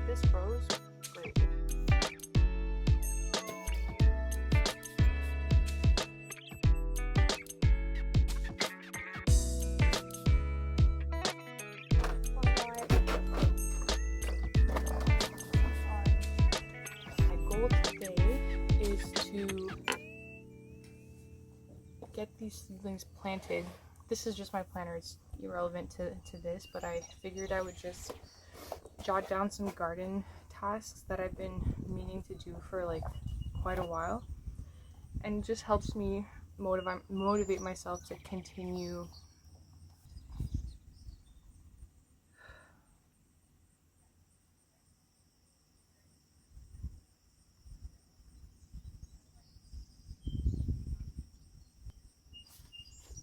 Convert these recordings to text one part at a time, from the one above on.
this grows, great. My goal today is to get these seedlings planted. This is just my planner, it's irrelevant to this, but I figured I would just jot down some garden tasks that I've been meaning to do for like quite a while, and it just helps me motivate myself to continue.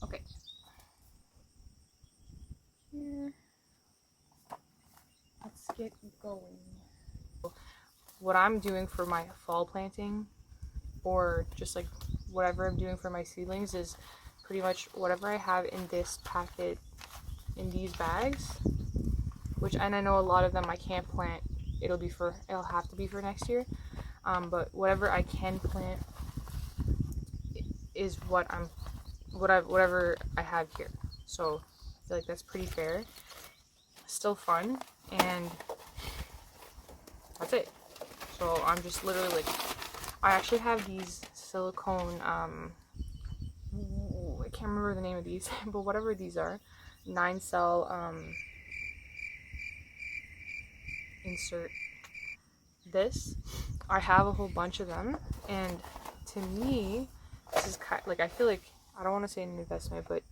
Okay, here, let's get going. What I'm doing for my fall planting, or just like whatever I'm doing for my seedlings, is pretty much whatever I have in this packet, in these bags, which, and I know a lot of them I can't plant, it'll have to be for next year, but whatever I can plant is whatever I have here. So I feel like that's pretty fair, still fun, and that's it. So I'm just literally like, I actually have these silicone, I can't remember the name of these, but whatever these are, 9-cell insert. This, I have a whole bunch of them, and to me, this is kind like, I feel like, I don't want to say an investment, but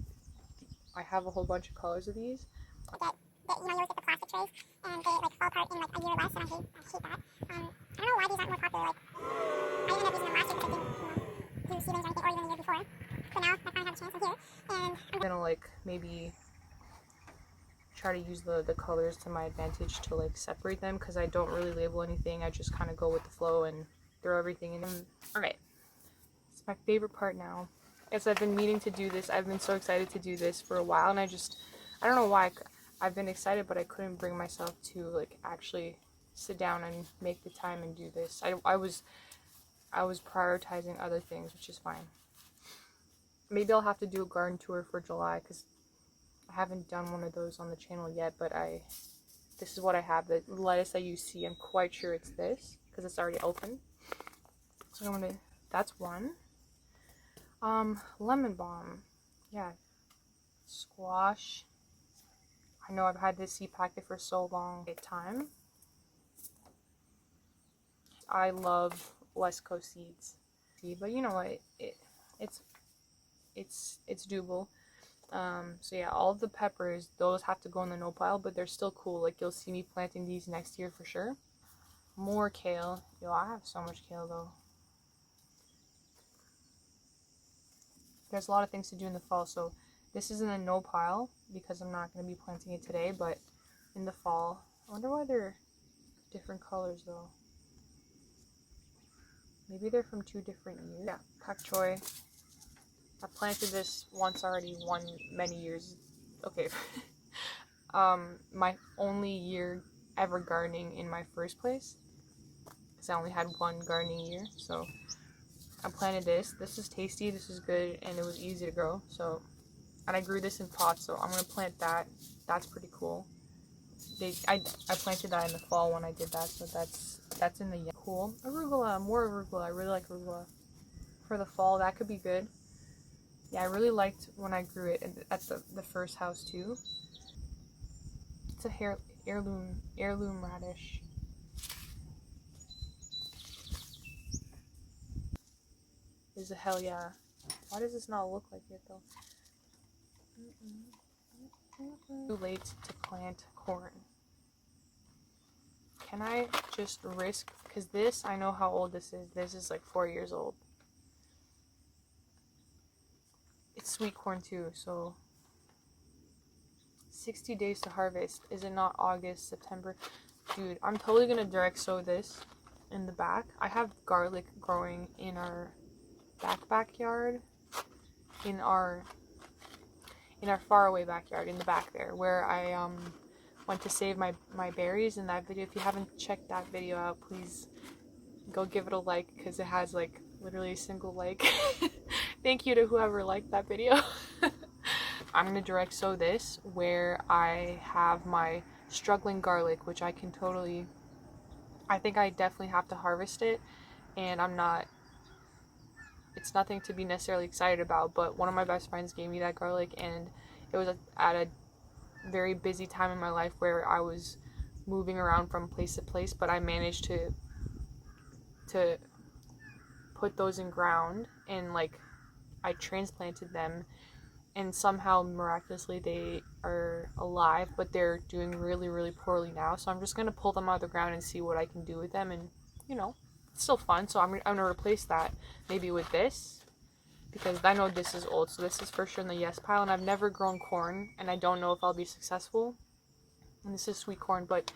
I have a whole bunch of colors of these. You always get the plastic trays, and they like fall apart in like a year or less, and I hate that. I don't know why these aren't more popular. Like, I ended up using them last year because I didn't, do seedlings or anything, or even the year before. But now I finally have a chance. I'm here, and I'm gonna like maybe try to use the colors to my advantage to like separate them, because I don't really label anything. I just kind of go with the flow and throw everything in them. Alright, it's my favorite part now. As I've been meaning to do this, I've been so excited to do this for a while, and I don't know why. I've been excited, but I couldn't bring myself to like actually sit down and make the time and do this. I was prioritizing other things, which is fine. Maybe I'll have to do a garden tour for July, because I haven't done one of those on the channel yet, but this is what I have. The lettuce that you see, I'm quite sure it's this, because it's already open. So that's one. Lemon balm. Yeah. Squash. I know I've had this seed packet for so long. Time. I love West Coast seeds. But you know what? It's doable. So yeah, all of the peppers, those have to go in the no pile, but they're still cool. Like, you'll see me planting these next year for sure. More kale. Yo, I have so much kale though. There's a lot of things to do in the fall, so this is in a no pile because I'm not going to be planting it today, but in the fall. I wonder why they're different colors though. Maybe they're from 2 different years. Yeah, pak choi. I planted this once already, many years. Okay. My only year ever gardening in my first place, because I only had one gardening year, so I planted this. This is tasty, this is good, and it was easy to grow. So, and I grew this in pots, so I'm gonna plant that. That's pretty cool. I planted that in the fall when I did that, so that's in the cool. Arugula, more arugula. I really like arugula for the fall. That could be good. Yeah, I really liked when I grew it at the first house too. It's a heirloom radish. Is a hell yeah. Why does this not look like it though? Too late to plant corn. Can I just risk, because this, I know how old this is. This is like 4 years old. It's sweet corn too, so 60 days to harvest. Is it not August, September? Dude, I'm totally gonna direct sow this in the back. I have garlic growing in our backyard, in our faraway backyard, in the back there, where I went to save my berries in that video. If you haven't checked that video out, please go give it a like, because it has like literally a single like. Thank you to whoever liked that video. I'm gonna direct sow this where I have my struggling garlic, which I think I definitely have to harvest it, and it's nothing to be necessarily excited about, but one of my best friends gave me that garlic, and it was at a very busy time in my life where I was moving around from place to place, but I managed to put those in ground, and like I transplanted them, and somehow miraculously they are alive, but they're doing really, really poorly now. So I'm just gonna pull them out of the ground and see what I can do with them, and it's still fun. So I'm gonna replace that maybe with this, because I know this is old, so this is for sure in the yes pile. And I've never grown corn, and I don't know if I'll be successful. And this is sweet corn, but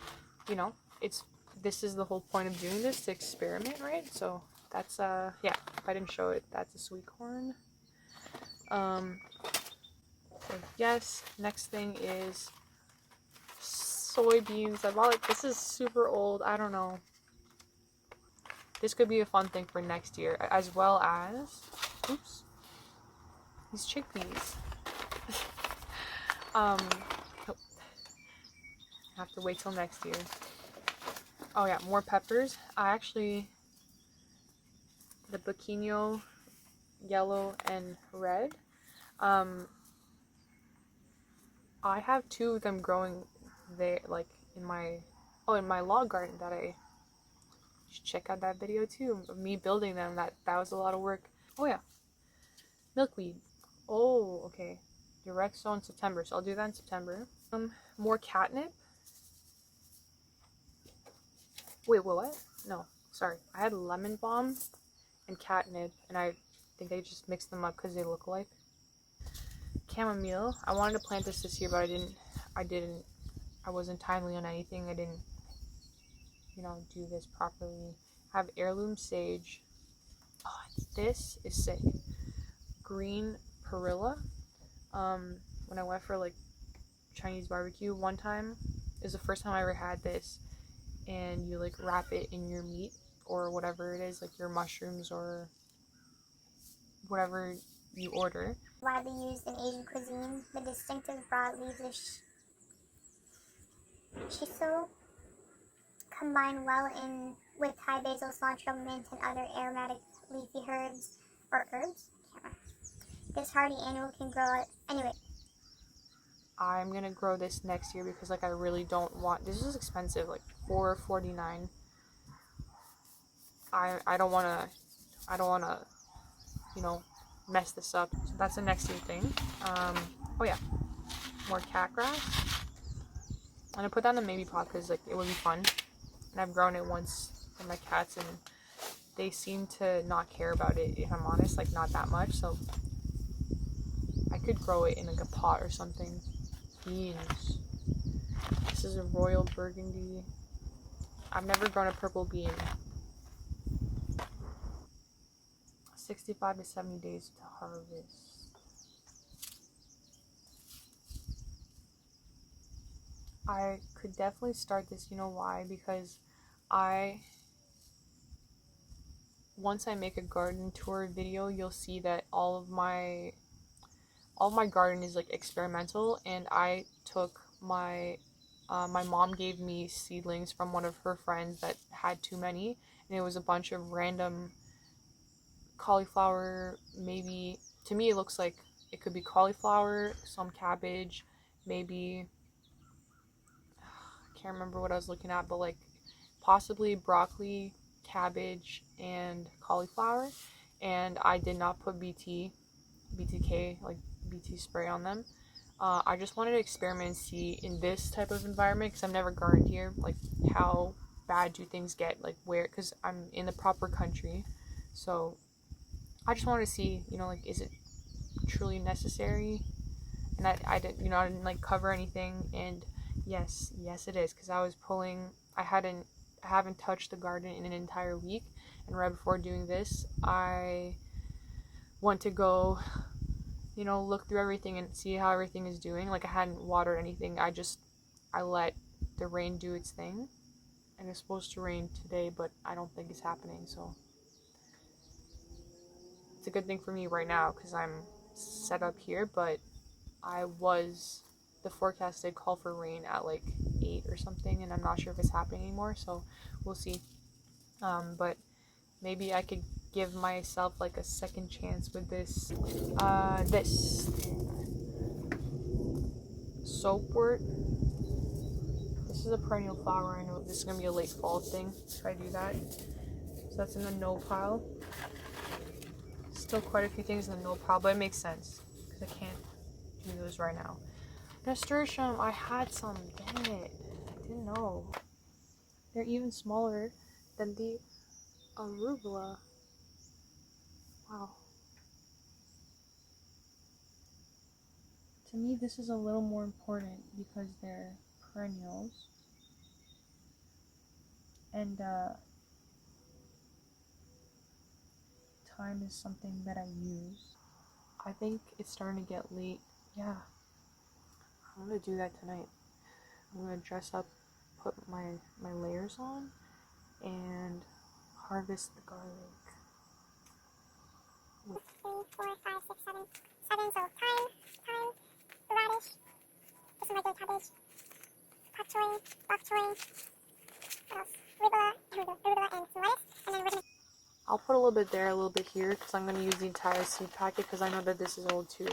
this is the whole point of doing this, to experiment, right? So that's yeah, if I didn't show it, that's a sweet corn. So yes, next thing is soybeans. This is super old, I don't know. This could be a fun thing for next year, as well as, oops, these chickpeas. I have to wait till next year. Oh yeah, more peppers. The Bacchino yellow and red. I have 2 of them growing there, like in my log garden that I should check out that video too. Of me building them. That was a lot of work. Oh yeah, milkweed. Oh, okay. Direct sow in September, so I'll do that in September. More catnip. Wait, what? No, sorry. I had lemon balm and catnip, and I think I just mixed them up because they look alike. Chamomile. I wanted to plant this year, but I wasn't timely on anything. I didn't, do this properly. I have heirloom sage. Oh, this is sick. Green perilla. When I went for like Chinese barbecue one time, it was the first time I ever had this, and you like wrap it in your meat or whatever it is, like your mushrooms or whatever you order. Widely used in Asian cuisine, the distinctive broad leaves of shiso combine well with Thai basil, cilantro, mint, and other aromatic leafy herbs or herbs. This hardy annual can grow anyway. I'm gonna grow this next year because I really don't want. This is expensive, like $4.49. I don't wanna mess this up. So that's the next year thing. Oh yeah, more cat grass. I'm gonna put that in the maybe pot because it would be fun. And I've grown it once for my cats, and they seem to not care about it, if I'm honest, not that much. So I could grow it in a pot or something. Beans. This is a royal burgundy. I've never grown a purple bean. 65 to 70 days to harvest. I could definitely start this, you know why? Because once I make a garden tour video, you'll see that all of my garden is experimental, and I took my mom gave me seedlings from one of her friends that had too many, and it was a bunch of random cauliflower. Maybe to me it looks like it could be cauliflower, some cabbage, maybe I can't remember what I was looking at, but possibly broccoli, cabbage, and cauliflower. And I did not put BTK, BT spray on them. I just wanted to experiment and see in this type of environment, because I've never gardened here, how bad do things get, because I'm in the proper country. So I just wanted to see, is it truly necessary? And I didn't cover anything, and yes it is, because I haven't touched the garden in an entire week, and right before doing this, I want to go look through everything and see how everything is doing. I hadn't watered anything. I just I let the rain do its thing. And it's supposed to rain today, but I don't think it's happening, so it's a good thing for me right now because I'm set up here, but the forecast did call for rain at like 8 or something, and I'm not sure if it's happening anymore, so we'll see. But maybe I could give myself like a second chance with this soapwort. This is a perennial flower. I know this is gonna be a late fall thing if I do that. So that's in the no pile. Still quite a few things in the no pile, but it makes sense because I can't do those right now. Nasturtium, I had some. Dang it, I didn't know. They're even smaller than the arugula. Wow. To me, this is a little more important because they're perennials. And time is something that I use. I think it's starting to get late. Yeah, I'm gonna do that tonight. I'm gonna dress up, put my layers on, and harvest the garlic. 3, 4, 5, 6, 7. 7, so thyme, the radish, just some regular cabbage, pak choi, bok choy, what else? Arugula, and some lettuce, and then we're gonna... I'll put a little bit there, a little bit here, because I'm gonna use the entire seed packet, because I know that this is old too.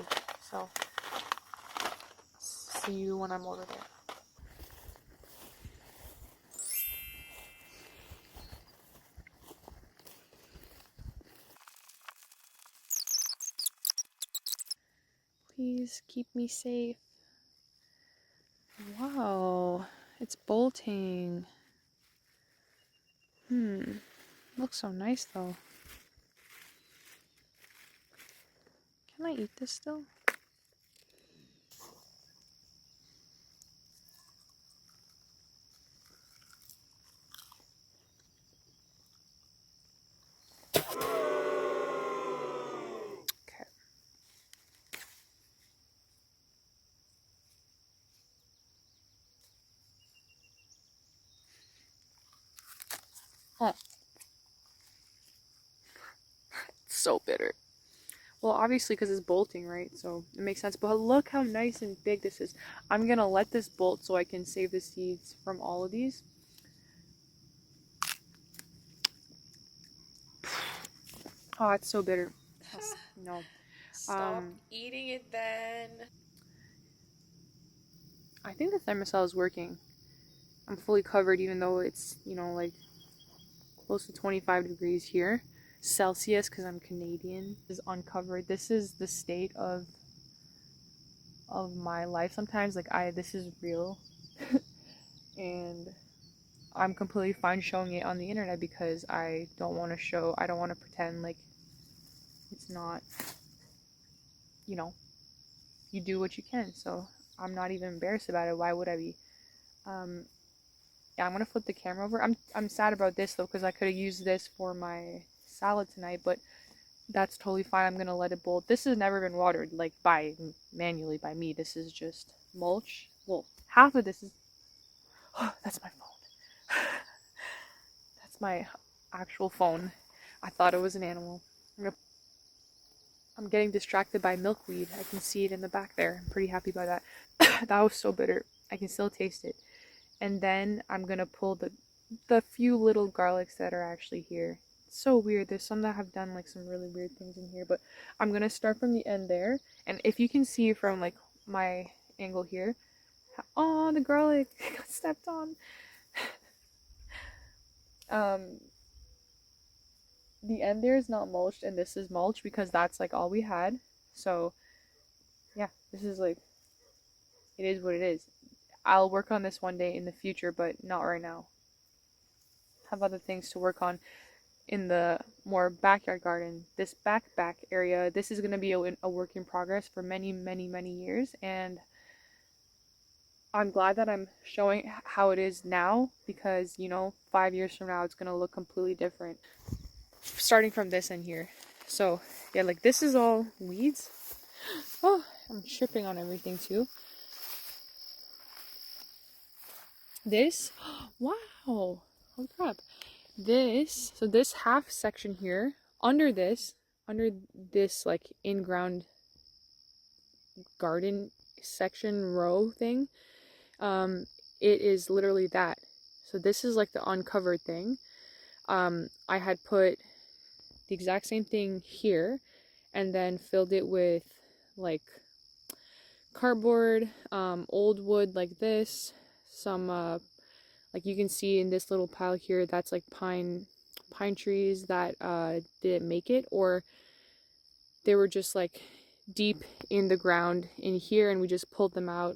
So, see you when I'm over there. Please keep me safe. Wow, it's bolting. Looks so nice though. Can I eat this still? Okay. Huh. It's so bitter. Well, obviously because it's bolting, right? So it makes sense. But look how nice and big this is. I'm gonna let this bolt so I can save the seeds from all of these. Oh, it's so bitter. No. Stop eating it then. I think the thermostat is working. I'm fully covered even though it's, like close to 25 degrees here. Celsius because I'm Canadian. Is uncovered. This is the state of my life sometimes. Like this is real. And I'm completely fine showing it on the internet because I don't want to pretend like it's not, you do what you can. So I'm not even embarrassed about it. Why would I be? Yeah, I'm gonna flip the camera over. I'm sad about this though because I could have used this for my salad tonight, but that's totally fine. I'm gonna let it bolt. This has never been watered like manually by me. This is just mulch. Well, half of this is. Oh, that's my phone. That's my actual phone. I thought it was an animal. I'm getting distracted by milkweed. I can see it in the back there. I'm pretty happy by that. That was so bitter. I can still taste it. And then I'm gonna pull the few little garlics that are actually here. It's so weird. There's some that have done like some really weird things in here, but I'm gonna start from the end there. And if you can see from like my angle here, oh, the garlic got stepped on. The end there is not mulched, and this is mulch because that's like all we had. So yeah, this is like, it is what it is. I'll work on this one day in the future, but not right now. Have other things to work on in the more backyard garden. This back area, this is going to be a work in progress for many, many, many years, and I'm glad that I'm showing how it is now because, 5 years from now it's going to look completely different. Starting from this end here. So, yeah, like this is all weeds. Oh, I'm tripping on everything too. This, wow, holy crap. So this half section here, under this like in-ground garden section row thing, it is literally that. So this is like the uncovered thing. I had put the exact same thing here and then filled it with like cardboard, old wood like this, some like you can see in this little pile here, that's like pine trees that didn't make it, or they were just like deep in the ground in here and we just pulled them out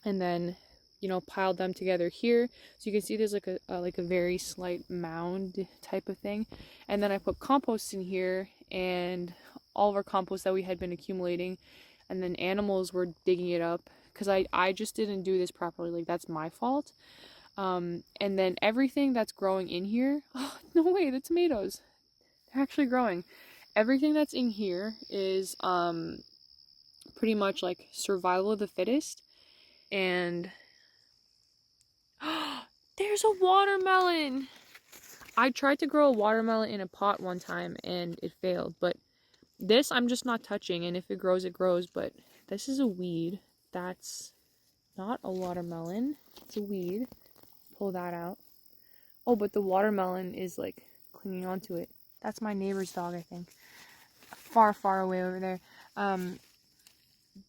and then, you know, piled them together here. So you can see there's like a very slight mound type of thing. And then I put compost in here and all of our compost that we had been accumulating, and then animals were digging it up because I just didn't do this properly. Like, that's my fault. And then everything that's growing in here, oh no way, the tomatoes, they're actually growing. Everything that's in here is pretty much like survival of the fittest. And there's a watermelon. I tried to grow a watermelon in a pot one time and it failed, but this I'm just not touching, and if it grows, it grows. But this is a weed. That's not a watermelon. It's a weed. Pull that out. Oh, but the watermelon is like clinging onto it. That's my neighbor's dog, I think. Far, far away over there.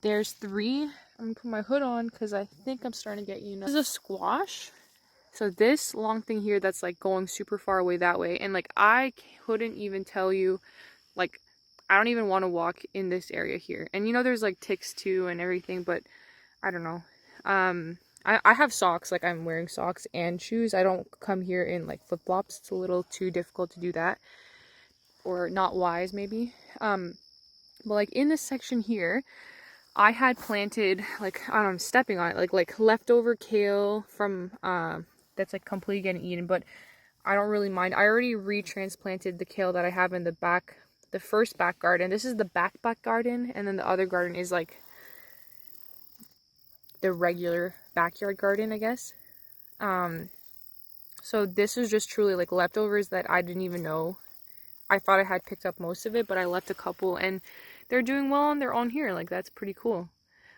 There's 3. I'm gonna put my hood on because I think I'm starting to get, you know. This is a squash. So this long thing here that's like going super far away that way. And like I couldn't even tell you, like I don't even want to walk in this area here. And you know there's like ticks too and everything, but I don't know. I have socks, like I'm wearing socks and shoes. I don't come here in like flip-flops. It's a little too difficult to do that. Or not wise maybe. But like in this section here, I had planted like, I don't know, I'm stepping on it, like leftover kale from that's like completely getting eaten, but I don't really mind. I already retransplanted the kale that I have in the back, the first back garden. This is the back garden, and then the other garden is like the regular backyard garden, I guess. So this is just truly like leftovers that I didn't even know. I thought I had picked up most of it, but I left a couple and they're doing well on their own here. Like, that's pretty cool.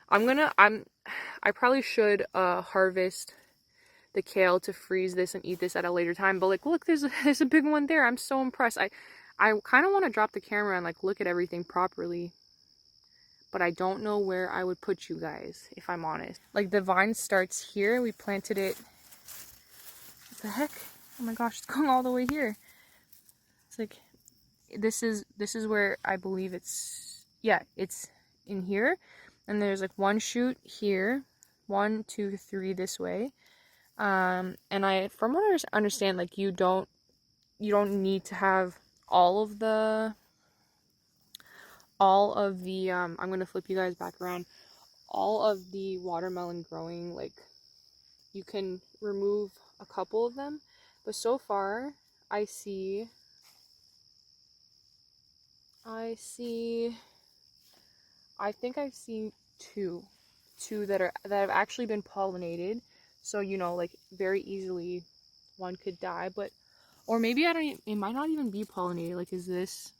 I probably should harvest the kale to freeze this and eat this at a later time, but like, look, there's a big one there. I'm so impressed. I kind of want to drop the camera and like look at everything properly, but I don't know where I would put you guys, if I'm honest. Like, the vine starts here. We planted it. What the heck? Oh my gosh, it's going all the way here. It's like, this is where I believe it's, yeah, it's in here. And there's like 1 shoot here, 1, 2, 3 this way. And from what I understand, like you don't need to have all of the I'm gonna flip you guys back around. All of the watermelon growing, like you can remove a couple of them, but so far I think I've seen two that have actually been pollinated. So, you know, like very easily one could die, but, or maybe it might not even be pollinated. Like, is this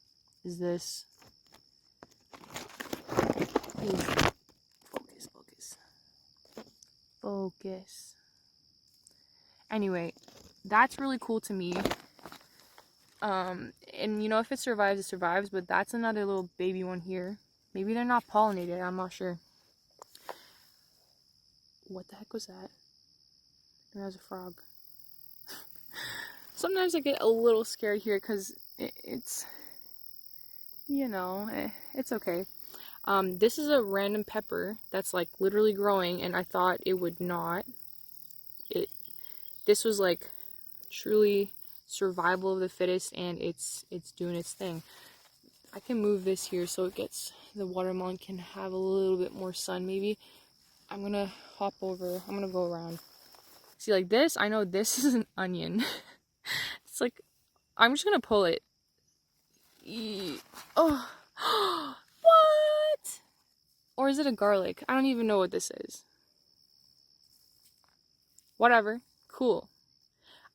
focus. Anyway, that's really cool to me. And you know, if it survives, it survives, but that's another little baby one here. Maybe they're not pollinated, I'm not sure. What the heck was that? There was a frog. Sometimes I get a little scared here because it's, you know, it's okay. This is a random pepper that's like literally growing, and I thought it would not. This was like truly survival of the fittest, and it's doing its thing. I can move this here so it gets, the watermelon can have a little bit more sun maybe. I'm gonna hop over, I'm gonna go around. See, like this, I know this is an onion. It's like, I'm just gonna pull it. Oh, what? Or is it a garlic? I don't even know what this is. whatever, cool.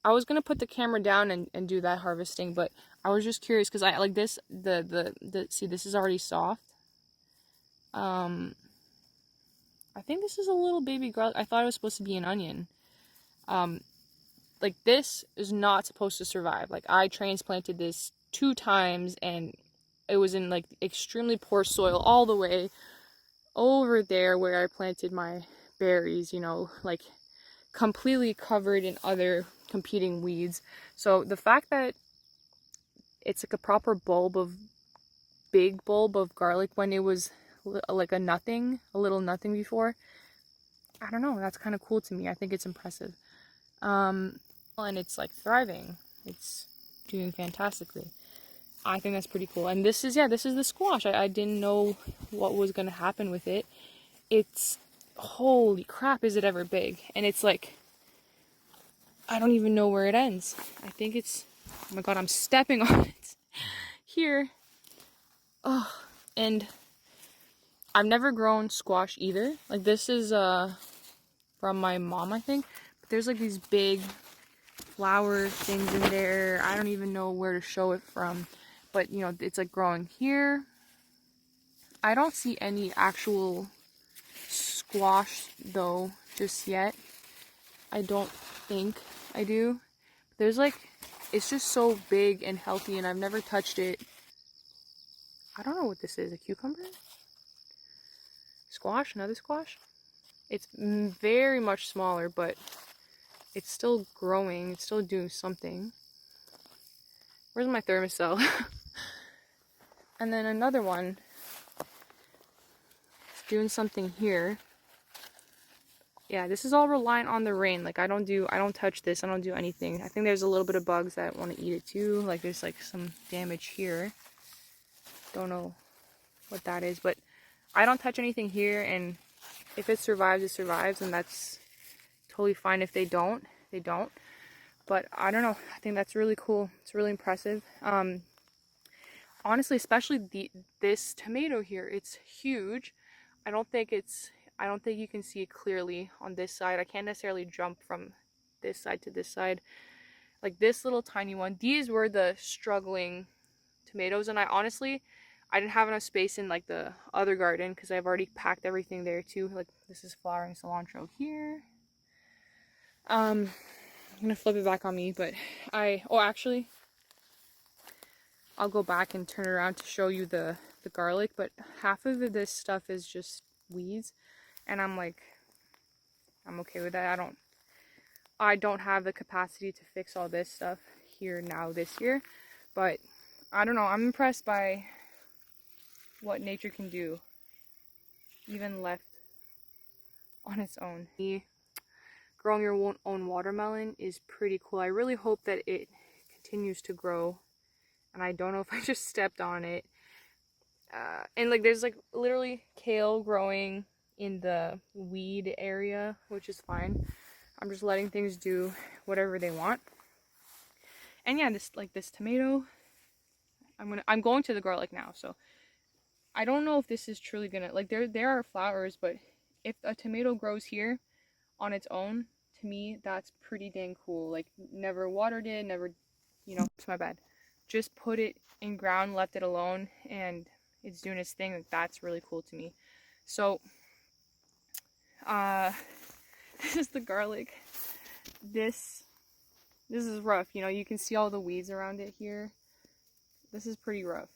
I was gonna put the camera down and do that harvesting, but I was just curious because I like this, see, this is already soft. I think this is a little baby garlic. I thought it was supposed to be an onion. Like this is not supposed to survive. Like I transplanted this 2 times and it was in like extremely poor soil all the way over there where I planted my berries, you know, like completely covered in other competing weeds. So the fact that it's like a proper big bulb of garlic when it was like a little nothing before, I don't know, that's kind of cool to me. I think it's impressive. And it's like thriving. It's doing fantastically. I think that's pretty cool. And this is the squash. I didn't know what was going to happen with it. It's, holy crap, is it ever big. And it's like, I don't even know where it ends. I think it's, oh my god, I'm stepping on it here. Oh, and I've never grown squash either. Like this is from my mom, I think. But there's like these big flower things in there. I don't even know where to show it from. But you know, it's like growing here. I don't see any actual squash though just yet. I don't think I do. There's like, it's just so big and healthy and I've never touched it. I don't know what this is, a cucumber? Squash, another squash? It's very much smaller, but it's still growing, it's still doing something. Where's my thermocell? And then another one, it's doing something here. Yeah, this is all reliant on the rain. Like I don't touch this, I don't do anything. I think there's a little bit of bugs that want to eat it too. Like there's like some damage here. Don't know what that is, but I don't touch anything here, and if it survives, it survives, and that's totally fine. If they don't, they don't. But I don't know, I think that's really cool. It's really impressive. Honestly, especially this tomato here, it's huge. I don't think you can see it clearly on this side. I can't necessarily jump from this side to this side. Like this little tiny one, these were the struggling tomatoes, and I didn't have enough space in like the other garden because I've already packed everything there too. Like this is flowering cilantro here. I'm gonna flip it back on me, but actually I'll go back and turn it around to show you the garlic, but half of this stuff is just weeds, and I'm okay with that. I don't have the capacity to fix all this stuff here now this year, but I don't know, I'm impressed by what nature can do, even left on its own. Growing your own watermelon is pretty cool. I really hope that it continues to grow, and I don't know if I just stepped on it. And like there's like literally kale growing in the weed area, which is fine. I'm just letting things do whatever they want. And yeah, this tomato, I'm going to the garlic now, so I don't know if this is truly gonna, like there are flowers, but if a tomato grows here on its own, to me that's pretty dang cool. Like never watered it, never, you know, it's my bad. Just put it in ground, left it alone, and it's doing its thing. Like that's really cool to me. So this is the garlic. This is rough, you know, you can see all the weeds around it here. This is pretty rough.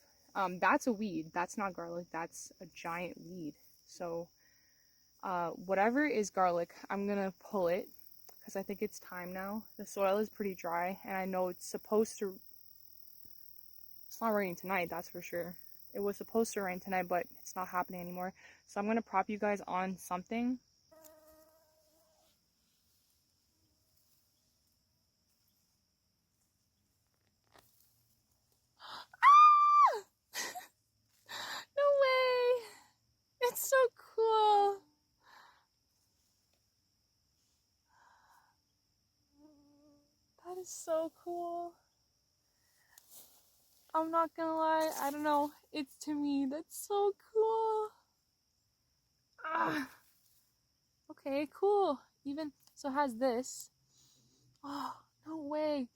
That's a weed, that's not garlic, that's a giant weed. So whatever is garlic, I'm gonna pull it because I think it's time now. The soil is pretty dry, and I know it's not raining tonight, that's for sure. It was supposed to rain tonight, but it's not happening anymore. So I'm gonna prop you guys on something. No way! It's so cool! That is so cool. I'm not gonna lie, I don't know. It's, to me, that's so cool. Ah. Okay, cool. Even, So it has this. Oh, no way.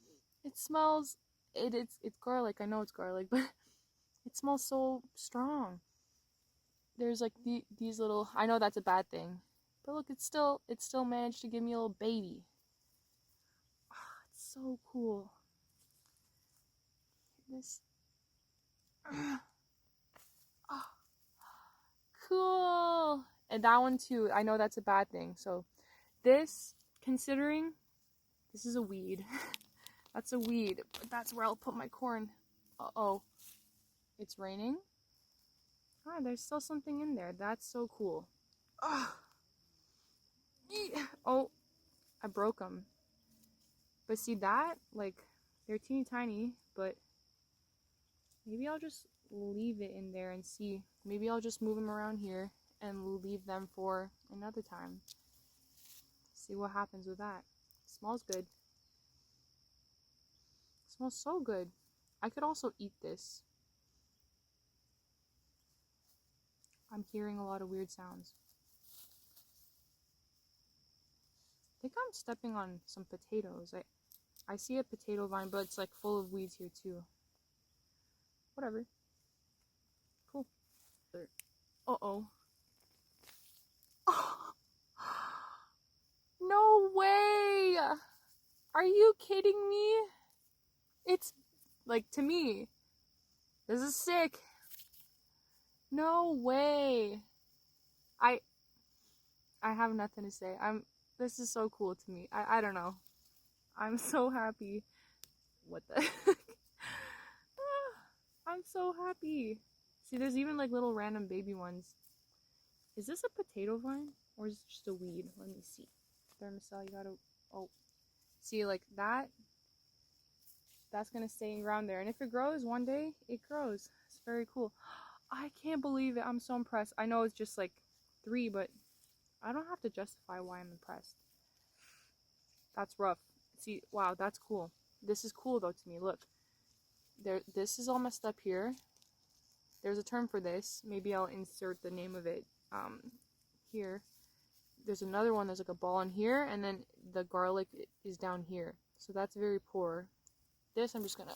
It smells, it's garlic. I know it's garlic, but it smells so strong. There's like these little, I know that's a bad thing, but look, it still managed to give me a little baby. Oh, it's so cool. This, oh, cool. And that one too, I know that's a bad thing. So this, considering this is a weed, that's a weed, but that's where I'll put my corn. Uh-oh, it's raining. Ah, there's still something in there. That's so cool. Oh, oh, I broke them. But see that? Like, they're teeny tiny, but maybe I'll just leave it in there and see. Maybe I'll just move them around here and leave them for another time. See what happens with that. Smells good. Smells so good. I could also eat this. I'm hearing a lot of weird sounds. I think I'm stepping on some potatoes. I see a potato vine, but it's like full of weeds here too. Whatever. Cool. Uh-oh. Oh. No way! Are you kidding me? It's, like, to me, this is sick. No way. I have nothing to say. This is so cool to me. I don't know. I'm so happy. What the heck? I'm so happy. See, there's even like little random baby ones. Is this a potato vine? Or is it just a weed? Let me see. Thermocell, you gotta, oh. See, like that, that's gonna stay around there. And if it grows one day, it grows. It's very cool. I can't believe it. I'm so impressed. I know it's just like 3, but I don't have to justify why I'm impressed. That's rough. See, wow, that's cool. This is cool though to me. Look, this is all messed up here. There's a term for this. Maybe I'll insert the name of it here. There's another one. There's like a ball in here, and then the garlic is down here. So that's very poor. This I'm just gonna.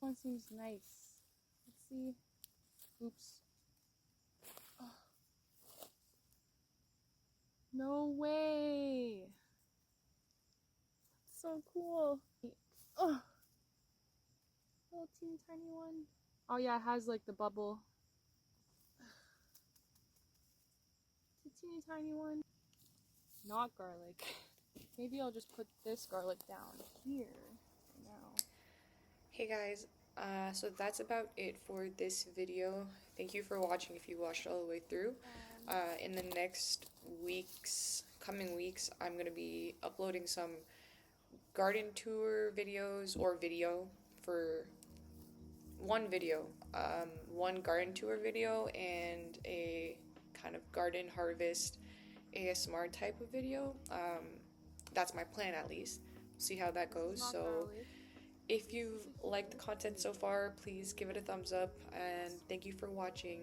One seems nice. Let's see. Oops. Oh. No way. So cool. Oh. Little teeny tiny one. Oh yeah, it has like the bubble. It's a teeny tiny one. Not garlic. Maybe I'll just put this garlic down here now. Hey guys, so that's about it for this video. Thank you for watching if you watched all the way through. In the next coming weeks, I'm going to be uploading some garden tour videos or video for one video. One garden tour video and a kind of garden harvest ASMR type of video. That's my plan at least. See how that goes. So if you've liked the content so far, please give it a thumbs up and thank you for watching.